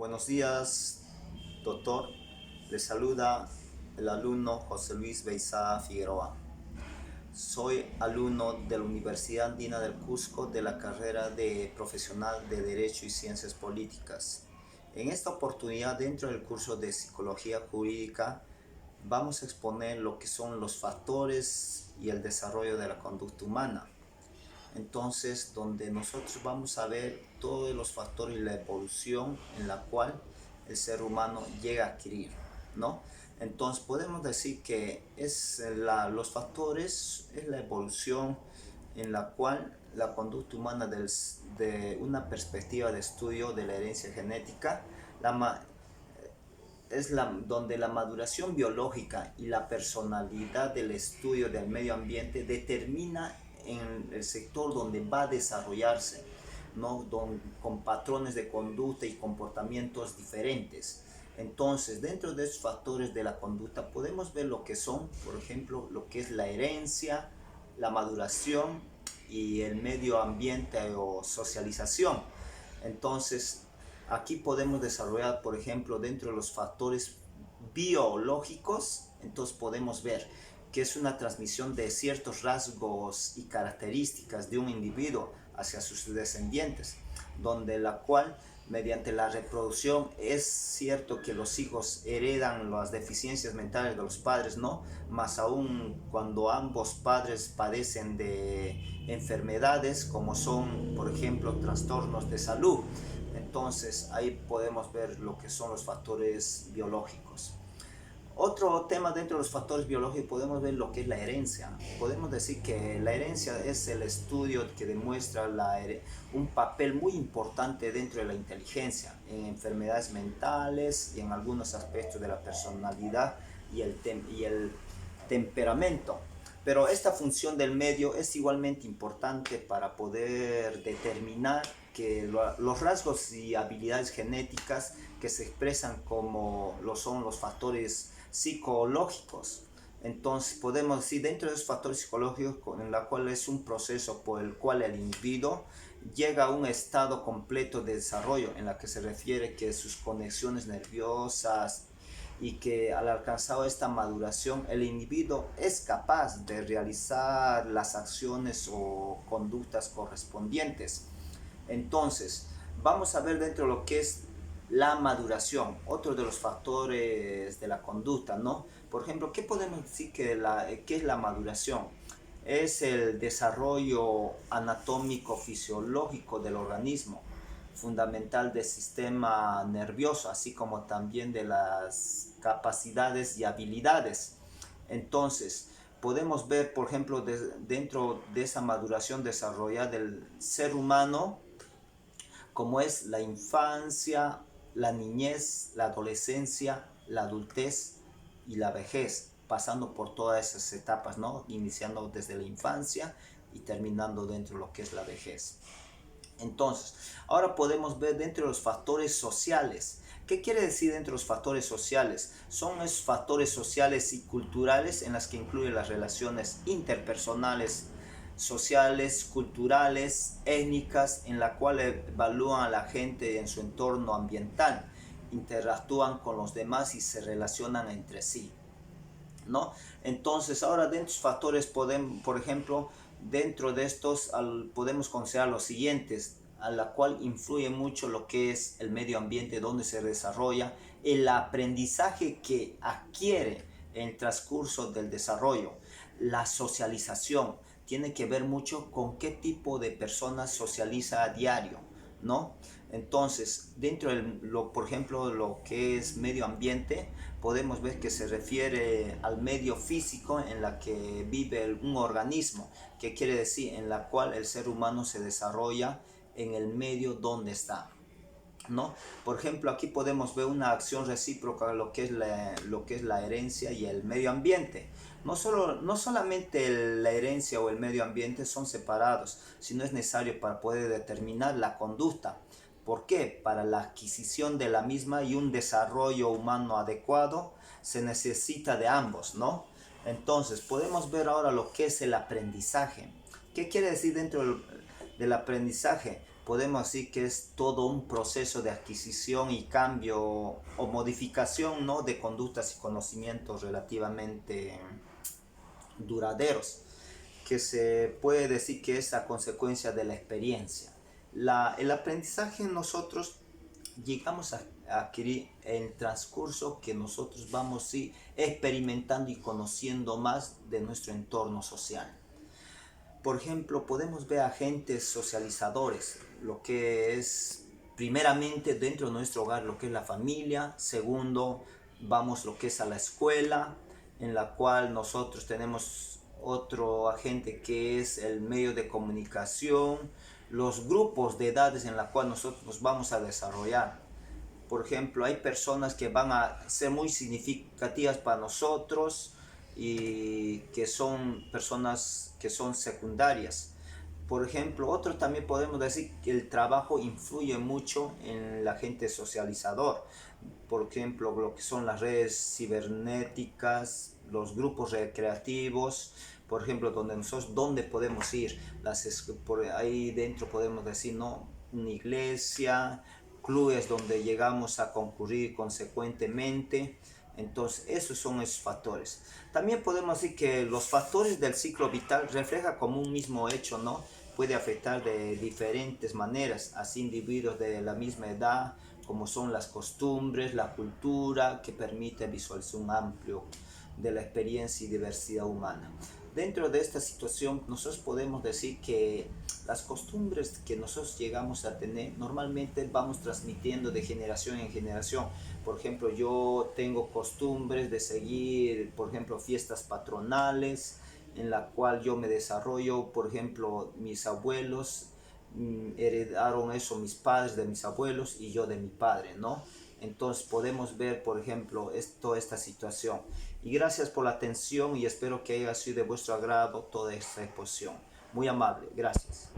Buenos días, doctor. Le saluda el alumno José Luis Beizá Figueroa. Soy alumno de la Universidad Andina del Cusco de la carrera de profesional de Derecho y Ciencias Políticas. En esta oportunidad, dentro del curso de Psicología Jurídica, vamos a exponer lo que son los factores y el desarrollo de la conducta humana. Entonces, donde nosotros vamos a ver todos los factores y la evolución en la cual el ser humano llega a adquirir, ¿no? Entonces podemos decir que los factores es la evolución en la cual la conducta humana de una perspectiva de estudio de la herencia genética donde la maduración biológica y la personalidad del estudio del medio ambiente determina en el sector donde va a desarrollarse, ¿no? Con patrones de conducta y comportamientos diferentes. Entonces, dentro de esos factores de la conducta podemos ver lo que son, por ejemplo, lo que es la herencia, la maduración y el medio ambiente o socialización. Entonces, aquí podemos desarrollar, por ejemplo, dentro de los factores biológicos, entonces podemos ver que es una transmisión de ciertos rasgos y características de un individuo hacia sus descendientes, donde la cual mediante la reproducción es cierto que los hijos heredan las deficiencias mentales de los padres, ¿no? Más aún cuando ambos padres padecen de enfermedades como son, por ejemplo, trastornos de salud. Entonces ahí podemos ver lo que son los factores biológicos. Otro tema dentro de los factores biológicos podemos ver lo que es la herencia. Podemos decir que la herencia es el estudio que demuestra un papel muy importante dentro de la inteligencia, en enfermedades mentales y en algunos aspectos de la personalidad y el temperamento. Pero esta función del medio es igualmente importante para poder determinar que los rasgos y habilidades genéticas que se expresan como lo son los factores psicológicos. Entonces podemos decir dentro de esos factores psicológicos en la cual es un proceso por el cual el individuo llega a un estado completo de desarrollo en la que se refiere que sus conexiones nerviosas y que al alcanzar esta maduración el individuo es capaz de realizar las acciones o conductas correspondientes. Entonces, vamos a ver dentro de lo que es la maduración, otro de los factores de la conducta, ¿no? Por ejemplo, ¿qué podemos decir que es la maduración? Es el desarrollo anatómico fisiológico del organismo, fundamental del sistema nervioso, así como también de las capacidades y habilidades. Entonces, podemos ver, por ejemplo, dentro de esa maduración desarrollada del ser humano, como es la infancia, la niñez, la adolescencia, la adultez y la vejez, pasando por todas esas etapas, ¿no? Iniciando desde la infancia y terminando dentro de lo que es la vejez. Entonces, ahora podemos ver dentro de los factores sociales. ¿Qué quiere decir dentro de los factores sociales? Son esos factores sociales y culturales en las que incluyen las relaciones interpersonales, sociales, culturales, étnicas, en la cual evalúan a la gente en su entorno ambiental, interactúan con los demás y se relacionan entre sí, ¿no? Entonces, ahora de estos factores podemos, por ejemplo, dentro de estos podemos considerar los siguientes, a la cual influye mucho lo que es el medio ambiente donde se desarrolla, el aprendizaje que adquiere en el transcurso del desarrollo, la socialización, tiene que ver mucho con qué tipo de personas socializa a diario, ¿no? Entonces, dentro de por ejemplo, lo que es medio ambiente, podemos ver que se refiere al medio físico en la que vive un organismo, que quiere decir en la cual el ser humano se desarrolla en el medio donde está, ¿no? Por ejemplo, aquí podemos ver una acción recíproca lo que es la herencia y el medio ambiente. No solamente la herencia o el medio ambiente son separados, sino es necesario para poder determinar la conducta. ¿Por qué? Para la adquisición de la misma y un desarrollo humano adecuado se necesita de ambos, ¿no? Entonces, podemos ver ahora lo que es el aprendizaje. ¿Qué quiere decir dentro del aprendizaje? podemos decir que es todo un proceso de adquisición y cambio o modificación, ¿no?, de conductas y conocimientos relativamente duraderos, que se puede decir que es a consecuencia de la experiencia. El aprendizaje nosotros llegamos a adquirir en el transcurso que nosotros vamos, sí, experimentando y conociendo más de nuestro entorno social. Por ejemplo, podemos ver agentes socializadores, lo que es primeramente dentro de nuestro hogar, lo que es la familia. Segundo, vamos lo que es a la escuela, en la cual nosotros tenemos otro agente que es el medio de comunicación, los grupos de edades en la cual nosotros nos vamos a desarrollar. Por ejemplo, hay personas que van a ser muy significativas para nosotros y que son personas que son secundarias. Por ejemplo, otros también podemos decir que el trabajo influye mucho en el agente socializador. Por ejemplo, lo que son las redes cibernéticas, los grupos recreativos, por ejemplo, donde nosotros, ¿dónde podemos ir? Por ahí dentro podemos decir, ¿no?, una iglesia, clubes donde llegamos a concurrir consecuentemente. Entonces, esos son esos factores. También podemos decir que los factores del ciclo vital reflejan como un mismo hecho, ¿no? Puede afectar de diferentes maneras a individuos de la misma edad, como son las costumbres, la cultura, que permite visualizar un amplio de la experiencia y diversidad humana. Dentro de esta situación, nosotros podemos decir que las costumbres que nosotros llegamos a tener, normalmente vamos transmitiendo de generación en generación. Por ejemplo, yo tengo costumbres de seguir, por ejemplo, fiestas patronales, en la cual yo me desarrollo. Por ejemplo, mis abuelos heredaron eso, mis padres de mis abuelos y yo de mi padre, ¿no? Entonces podemos ver, por ejemplo, toda esta situación. Y gracias por la atención y espero que haya sido de vuestro agrado toda esta exposición. Muy amable, gracias.